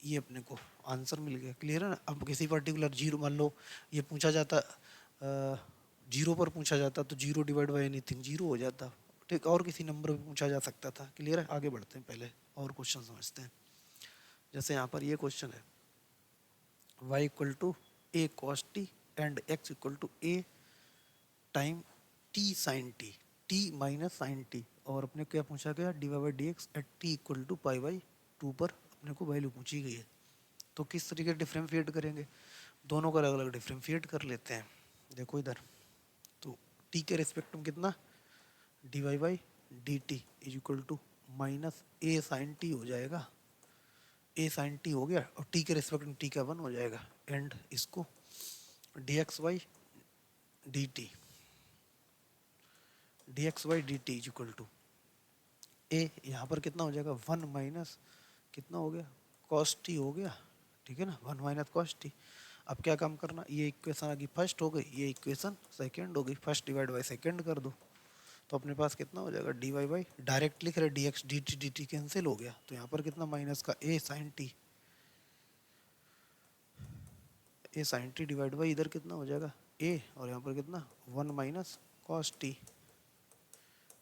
ये अपने को आंसर मिल गया। क्लियर है ना। अब किसी पर्टिकुलर जीरो, मान लो ये पूछा जाता जीरो पर पूछा जाता तो zero divide by anything zero हो जाता, ठीक। और किसी नंबर पे पूछा जा सकता था। क्लियर है। आगे बढ़ते हैं, पहले और क्वेश्चन समझते हैं। जैसे यहाँ पर ये क्वेश्चन है y equal to A cos t and x equal to a time t sine t, t minus sine t, और अपने क्या पूछा गया, D Y by D x at t equal to pi by 2 पर अपने को value पूछी गई है। तो किस तरीके डिफरेंशिएट करेंगे, दोनों का अलग अलग डिफरेंशिएट कर लेते हैं। देखो इधर, तो t के रिस्पेक्ट में कितना, d Y by D T is equal to minus a sine t हो जाएगा, ए साइन टी हो गया, और t के रिस्पेक्ट में t का 1 हो जाएगा, एंड इसको D x Y D T, D x Y D T is equal to A, यहाँ पर कितना हो जाएगा 1 माइनस कितना हो गया कॉस टी हो गया, ठीक है ना, 1 माइनस कॉस टी। अब क्या काम करना, ये इक्वेशन आ गई फर्स्ट हो गई, ये इक्वेशन सेकंड हो गई, फर्स्ट डिवाइड बाई सेकंड कर दो। तो अपने पास कितना हो जाएगा, डी वाई बाई डायरेक्ट लिख रहे D X D T cancel हो गया, तो यहाँ पर कितना माइनस का A sine T, A sine T divide by इधर कितना हो जाएगा ए, और यहाँ पर कितना 1 माइनस कॉस टी।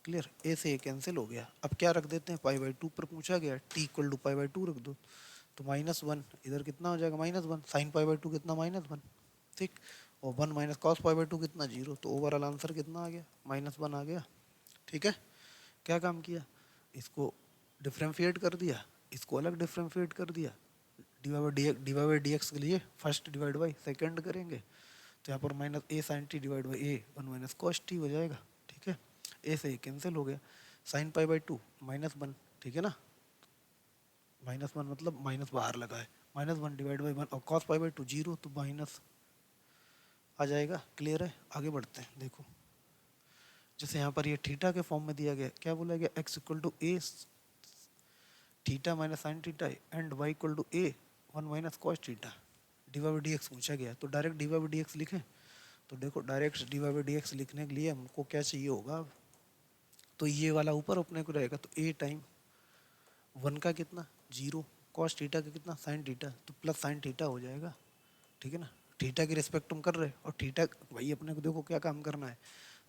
क्लियर, ए से ए कैंसिल हो गया। अब क्या रख देते हैं, पाई बाई 2 पर पूछा गया, t equal to pi by 2 रख दो, तो माइनस 1 इधर कितना हो जाएगा माइनस 1, साइन पाई बाई 2 कितना -1, ठीक। और 1 माइनस कॉस पाई बाई 2 कितना 0, तो ओवरऑल आंसर कितना आ गया -1 आ गया। ठीक है, क्या काम किया, इसको डिफरेंशिएट कर दिया, इसको अलग डिफरेंशिएट कर दिया, d Y by D x के लिए फर्स्ट डिवाइड बाई सेकंड करेंगे, तो यहाँ पर minus a sine T divide by a 1 minus cos t हो जाएगा, ठीक है। ए से ए कैंसिल हो गया, साइन पाई बाई 2 -1, ठीक है ना, -1 मतलब माइनस बाहर लगा है, -1 डिवाइड बाई 1, और कॉस पाई बाई 2 0, तो माइनस आ जाएगा। क्लियर है, आगे बढ़ते हैं। देखो जैसे यहाँ पर ये थीटा के फॉर्म में दिया गया, क्या बोला गया, x equal to a theta minus sine theta and y equal to a 1 minus cos theta, D Y by D x पूछा गया, तो direct d Y by D x लिखें। तो देखो direct d Y by D x लिखने के लिए हमको क्या चाहिए होगा, तो ये वाला ऊपर अपने को रहेगा, तो ए टाइम 1 का कितना 0, कॉस थीटा का कितना साइन थीटा, तो प्लस साइन थीटा हो जाएगा, ठीक है ना। थीटा के रिस्पेक्ट हम कर रहे हैं, और थीटा भाई अपने को देखो क्या काम करना है,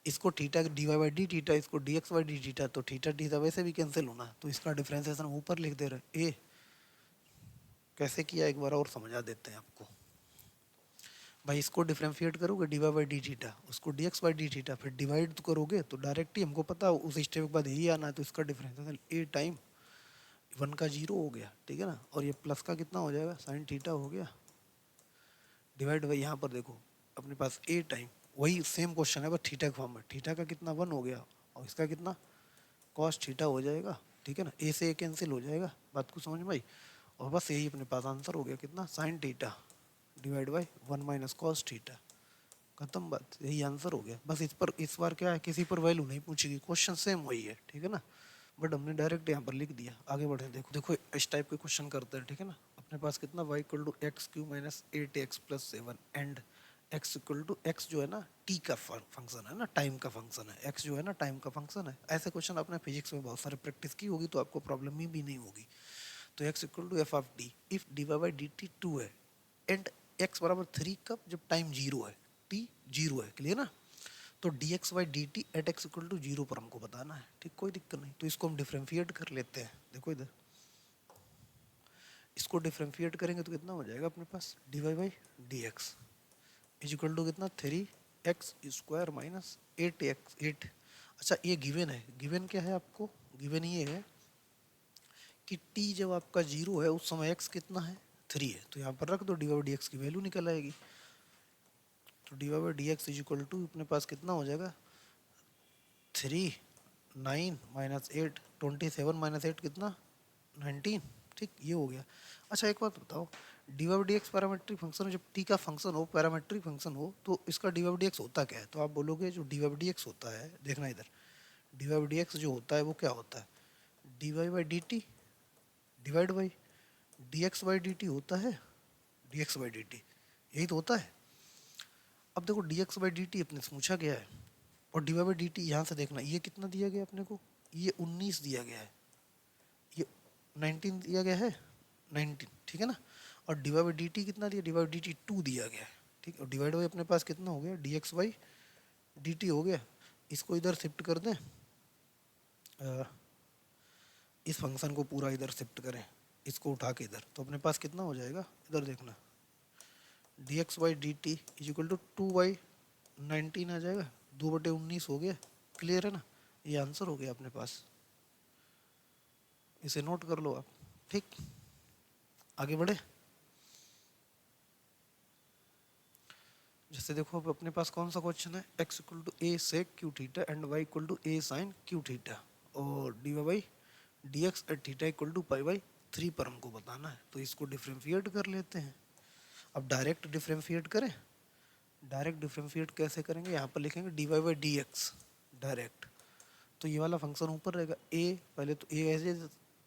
इसको theta D Y by D theta, इसको D x Y D theta, तो थीटा थीटा वैसे भी कैंसिल होना है, तो इसका डिफरेंशिएशन ऊपर लिख दे रहे ए। कैसे किया एक बार और समझा देते हैं आपको। भाई इसको डिफरेंशिएट करोगे D Y by D theta, उसको D x by D theta, फिर डिवाइड तो करोगे तो डायरेक्ट ही हमको पता उस स्टेप के बाद यही आना है, तो इसका डिफरेंशिएशन ए टाइम 1 का 0 हो गया, ठीक है ना, और ये प्लस का कितना हो जाएगा साइन थीटा हो गया, डिवाइड बाई यहाँ पर देखो अपने पास ए टाइम वही सेम क्वेश्चन है बस थीटा के फॉर्म में, थीटा का कितना 1 हो गया, और इसका कितना कॉस थीटा हो जाएगा, ठीक है ना, ए से ए कैंसिल हो जाएगा, बात को समझ में आई। और बस यही अपने पास आंसर हो गया, कितना sine theta divide by 1 minus cos theta, खत्म बात, यही आंसर हो गया। बस इस पर इस बार क्या है, किसी पर वैल्यू नहीं पूछेगी, क्वेश्चन सेम वही है, ठीक है ना, बट हमने डायरेक्ट यहाँ पर लिख दिया। आगे बढ़े, देखो देखो इस टाइप के क्वेश्चन करते हैं, ठीक है ना। अपने पास कितना y equal to x cube minus 8x plus 7 and x equal to x जो है ना t का फंक्शन है ना, टाइम का फंक्शन है, x जो है ना टाइम का फंक्शन है। ऐसे क्वेश्चन आपने फिजिक्स में बहुत सारे प्रैक्टिस की होगी, तो आपको प्रॉब्लम ही भी नहीं होगी। तो x equal to f of d if d Y by D t 2 है एंड x बराबर 3 कब, जब टाइम 0 है, t 0 है, क्लियर ना। तो d x by D t at x equal to 0 पर हमको बताना है, ठीक, कोई दिक्कत नहीं। तो इसको हम डिफरेंशिएट कर लेते हैं, देखो इधर इसको डिफरेंशिएट करेंगे तो कितना हो जाएगा अपने पास D Y by D X, is equal to कितना 3x² माइनस 8x 8। अच्छा ये गिवन है, गिवन क्या है आपको, गिवन ये है कि t जब आपका 0 है उस समय x कितना है 3 है, तो यहाँ पर रख दो dy/dx की वैल्यू निकल आएगी। तो dy/dx इज इक्वल टू अपने पास कितना हो जाएगा 3 9 माइनस 8 27 माइनस 8 कितना 19। ठीक ये हो गया। अच्छा एक बात बताओ, dy/dx पैरामेट्रिक फंक्शन है, जब t का फंक्शन हो पैरामेट्रिक फंक्शन हो तो इसका dy/dx होता क्या है, तो आप बोलोगे जो dy/dx होता है, देखना इधर, dy/dx जो होता है वो क्या होता है dy/dt डिवाइड बाई dx/dt होता है, dx/dt यही तो होता है। अब देखो dx/dt अपने से पूछा गया है और dy/dt यहाँ से देखना ये कितना दिया गया अपने को, ये 19 दिया गया है, ये 19 दिया गया है 19, ठीक है ना, और dy/dt कितना दिया, dy/dt 2 दिया गया है, ठीक, और डिवाइड बाई अपने पास कितना हो गया dx/dt हो गया। इसको इधर शिफ्ट कर दें, इस फंक्शन को पूरा इधर शिफ्ट करें, इसको उठा के इधर, तो अपने पास कितना हो जाएगा, इधर देखना dx/dt इज इक्वल टू 2/19 आ जाएगा, 2/19 हो गया। क्लियर है ना, ये आंसर हो गया अपने पास, इसे नोट कर लो आप। ठीक, आगे बढ़े। जैसे देखो अब अपने पास कौन सा क्वेश्चन है, x equal to a sec q theta and y equal to a sin q theta और dy/dx at theta equal to π/3 पर हमको बताना है, तो इसको डिफरेंशिएट कर लेते हैं। अब डायरेक्ट डिफरेंशिएट करें, डायरेक्ट डिफरेंशिएट कैसे करेंगे, यहाँ पर लिखेंगे dy/dx डायरेक्ट, तो ये वाला फंक्शन ऊपर रहेगा a, पहले तो a ऐसे,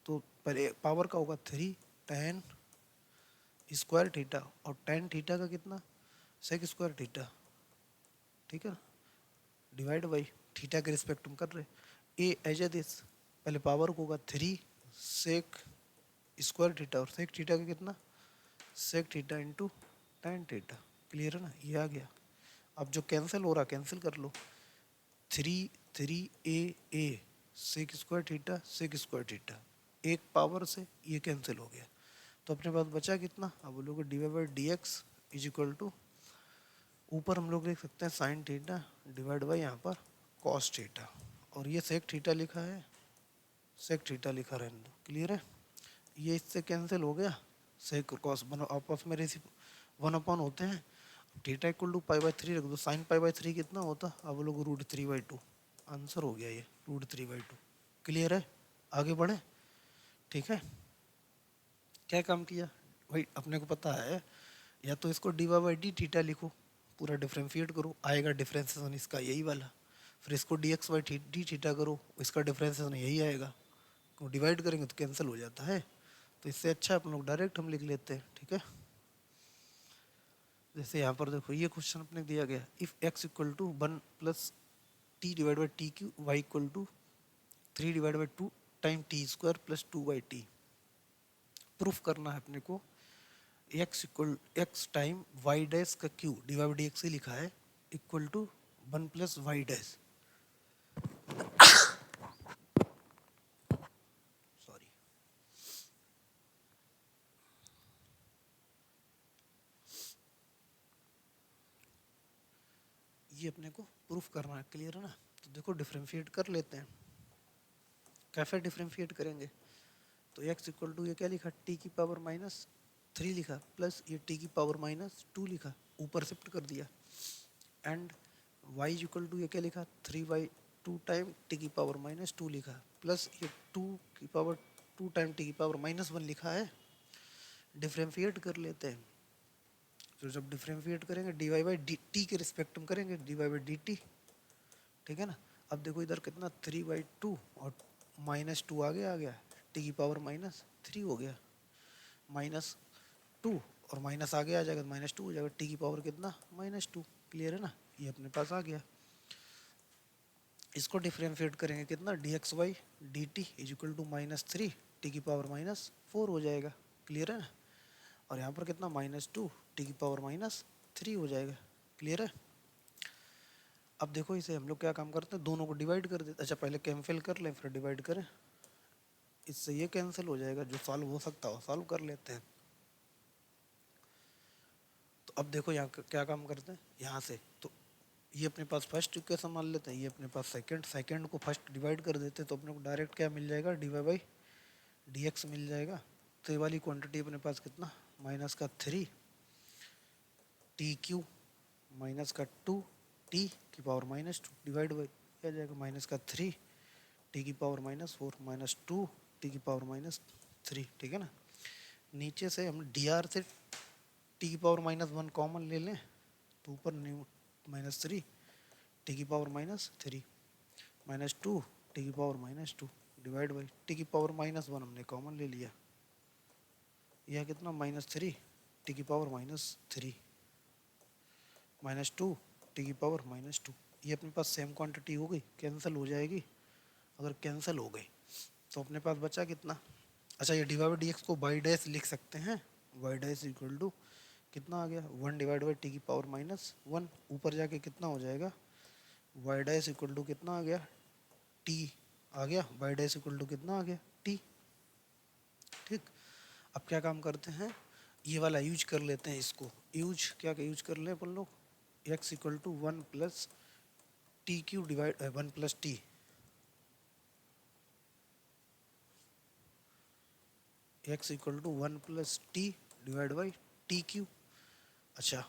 तो पहले पावर का होगा 3 tan स्क्वायर थीटा और tan थीटा का कितना sec स्क्वायर थीटा, ठीक है ना, डिवाइड बाई थीटा के रिस्पेक्ट में कर रहे, ए एज ए दिस, पहले पावर को होगा 3 sec स्क्वायर थीटा और sec थीटा का कितना sec theta into tan theta. Clear है ना, ये आ गया। अब जो कैंसिल हो रहा कैंसिल कर लो, 3 sec स्क्वायर थीटा एक पावर से ये कैंसिल हो गया, तो अपने पास बचा कितना, अब बोलोगे dy/dx इज इक्वल टू, ऊपर हम लोग लिख सकते हैं साइन थीटा डिवाइड बाई यहाँ पर कॉस थीटा, और ये सेक थीटा लिखा है, सेक थीटा लिखा रहने दो। क्लियर है, ये इससे कैंसिल हो गया, सेक और कॉस आपस में रेसिप 1 होते हैं, थीटा इक्वल टू π/3 रख दो, साइन π/3 कितना होता, अब लोग √3/2, आंसर हो गया ये √3/2। क्लियर है, आगे बढ़े। ठीक है, क्या काम किया भाई, अपने को पता है, या तो इसको dy/d थीटा लिखो, पूरा डिफरेंशिएट करो, आएगा डिफरेंशिएशन इसका यही वाला, फिर इसको dx/d थीटा करो, इसका डिफरेंशिएशन यही आएगा, डिवाइड करेंगे तो कैंसिल हो जाता है, तो इससे अच्छा अपन लोग डायरेक्ट हम लिख लेते हैं। ठीक है, जैसे यहाँ पर देखो ये क्वेश्चन अपने दिया गया, if x equal to 1 plus t divide by t cube, y equal to 3 divide by 2 time t square plus 2/t, proof करना है अपने को x टाइम y डैश का q dy/dx ही लिखा है equal to 1 plus y dash, sorry, ये अपने को प्रूफ करना है। क्लियर है ना, तो देखो डिफरेंशिएट कर लेते हैं, कैसे डिफरेंशिएट करेंगे, तो x इक्वल टू ये क्या लिखा t की पावर -3 लिखा प्लस ये t की पावर -2 लिखा, ऊपर शिफ्ट कर दिया, एंड y इक्वल टू ये क्या लिखा 3/2 टाइम t की पावर -2 लिखा प्लस ये 2 की पावर 2 टाइम t की पावर -1 लिखा है। डिफरेंशिएट कर लेते हैं, तो जब डिफरेंशिएट करेंगे dy/dt के रिस्पेक्ट में करेंगे dy/dt, ठीक है ना। अब देखो इधर कितना 3/2 और -2 आगे आ गया, t की पावर -3 हो गया, -2 और माइनस आगे आ जाएगा, -2 हो जाएगा, t की पावर कितना -2। क्लियर है ना, ये अपने पास आ गया। इसको डिफरेंशिएट करेंगे कितना dx/dt is equal to -3 t की पावर -4 हो जाएगा। क्लियर है ना, और यहाँ पर कितना -2 t की पावर -3 हो जाएगा। क्लियर है, अब देखो इसे हम लोग क्या काम करते हैं, दोनों को डिवाइड कर देते, अच्छा पहले कैंसिल कर लें फिर डिवाइड करें, इससे ये कैंसिल हो जाएगा, जो सॉल्व हो सकता हो सॉल्व कर लेते हैं। तो अब देखो यहाँ क्या काम करते हैं, यहाँ से तो ये अपने पास फर्स्ट इक्वेशन मान लेते हैं, ये अपने पास सेकंड को फर्स्ट डिवाइड कर देते हैं, तो अपने को डायरेक्ट क्या मिल जाएगा, D Y by D X मिल जाएगा। तो ये वाली क्वांटिटी अपने पास कितना, माइनस का 3 टी क्यू माइनस का 2 टी की पावर -2 डिवाइड बाई क्या जाएगा, माइनस का 3 टी की पावर -4 माइनस 2 टी की पावर -3, ठीक है ना। नीचे से हम डी आर से टी की पावर -1 कॉमन ले लें, तो ऊपर -3 टी की पावर -3 -2 टी की पावर -2 डिवाइड बाई टी की पावर -1 हमने कॉमन ले लिया, यह कितना -3 टी की पावर -3 -2 टी की पावर -2। ये अपने पास सेम क्वांटिटी हो गई, कैंसिल हो जाएगी। अगर कैंसिल हो गई तो अपने पास बचा कितना, अच्छा ये d Y by D x को बाई डैश लिख सकते हैं, वाई डैश इक्वल टू कितना आ गया 1 डिवाइड बाई टी की पावर -1, ऊपर जाके कितना हो जाएगा, वाई डैश इक्वल टू कितना आ गया, टी आ गया, वाई डैश इक्वल टू कितना आ गया, टी। ठीक, अब क्या काम करते हैं, ये वाला यूज कर लेते हैं, इसको यूज क्या यूज कर लें अपन लोग, x equal to 1 plus t cube divide 1 plus t, x equal to 1 plus t divide by t cube. अच्छा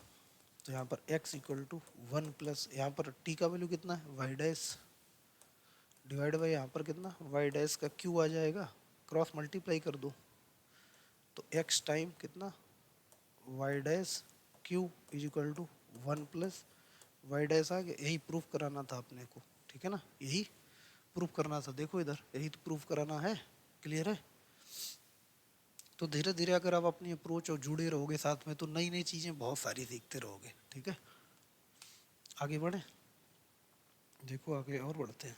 तो यहाँ पर x इक्वल टू 1 प्लस, यहाँ पर t का वैल्यू कितना है, वाई डैश डिवाइड बाई यहाँ पर कितना, वाई डैश का q आ जाएगा, क्रॉस मल्टीप्लाई कर दो, तो x टाइम कितना Y dash q is equal to 1 plus Y dash आ गया। यही प्रूफ कराना था अपने को, ठीक है ना, यही प्रूफ करना था। देखो इधर यही तो प्रूफ कराना है, क्लियर है। तो धीरे धीरे अगर आप अपनी अप्रोच और जुड़े रहोगे साथ में, तो नई नई चीज़ें बहुत सारी सीखते रहोगे, ठीक है। आगे बढ़े, देखो आगे और बढ़ते हैं।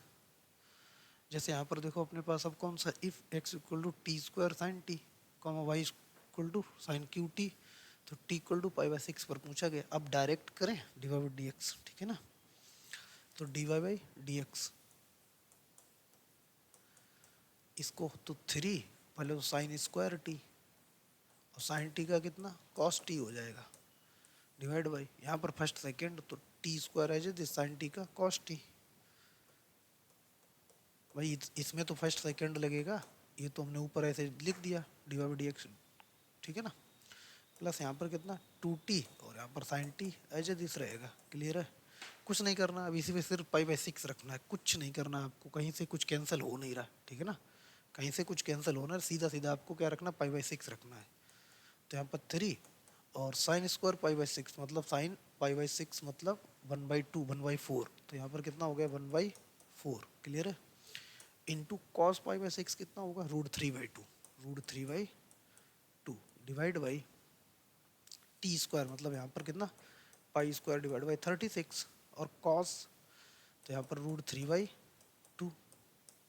जैसे यहाँ पर देखो अपने पास अब कौन सा, if X equal to T square sine T comma Y equal to sine Q T, तो T equal to pi by 6 पर पूछा गया। अब डायरेक्ट करें D Y by D x, ठीक है ना। तो D Y by D X, इसको तो 3 पहले तो साइन स्क्वायर टी, और साइन टी का कितना कॉस टी हो जाएगा, डिवाइड बाई यहाँ पर फर्स्ट सेकेंड, तो टी स्क्वायर है जो साइन टी का कॉस टी। भाई इसमें तो फर्स्ट सेकेंड लगेगा, ये तो हमने ऊपर ऐसे लिख दिया d Y by D x, ठीक है ना। प्लस यहाँ पर कितना 2t, और यहाँ पर sine t as a this रहेगा, क्लियर है। कुछ नहीं करना, अब इसी में सिर्फ पाई बाई 6 रखना है, कुछ नहीं करना आपको, कहीं से कुछ कैंसिल हो नहीं रहा, ठीक है ना, कहीं से कुछ कैंसिल होना है, सीधा सीधा आपको क्या रखना, पाई बाई 6 रखना है। तो यहाँ पर 3 और साइन स्क्वायर पाई बाई 6 मतलब साइन पाई बाई 6 मतलब 1/2 1/4, तो यहाँ पर कितना हो गया 1/4, क्लियर है। इंटू कॉस पाई बाई 6 कितना होगा, √3/2, √3/2 डिवाइड बाई टी स्क्वायर मतलब यहाँ पर कितना पाई स्क्वायर डिवाइड बाई 36, और कॉस तो यहाँ पर √3/2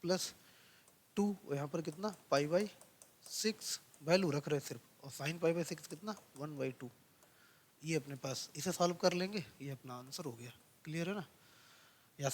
प्लस 2, यहाँ पर कितना पाई बाई 6 वैल्यू रख रहे सिर्फ, और साइन पाई बाई 6 कितना 1/2। ये अपने पास इसे सॉल्व कर लेंगे, ये अपना आंसर हो गया, क्लियर है ना। या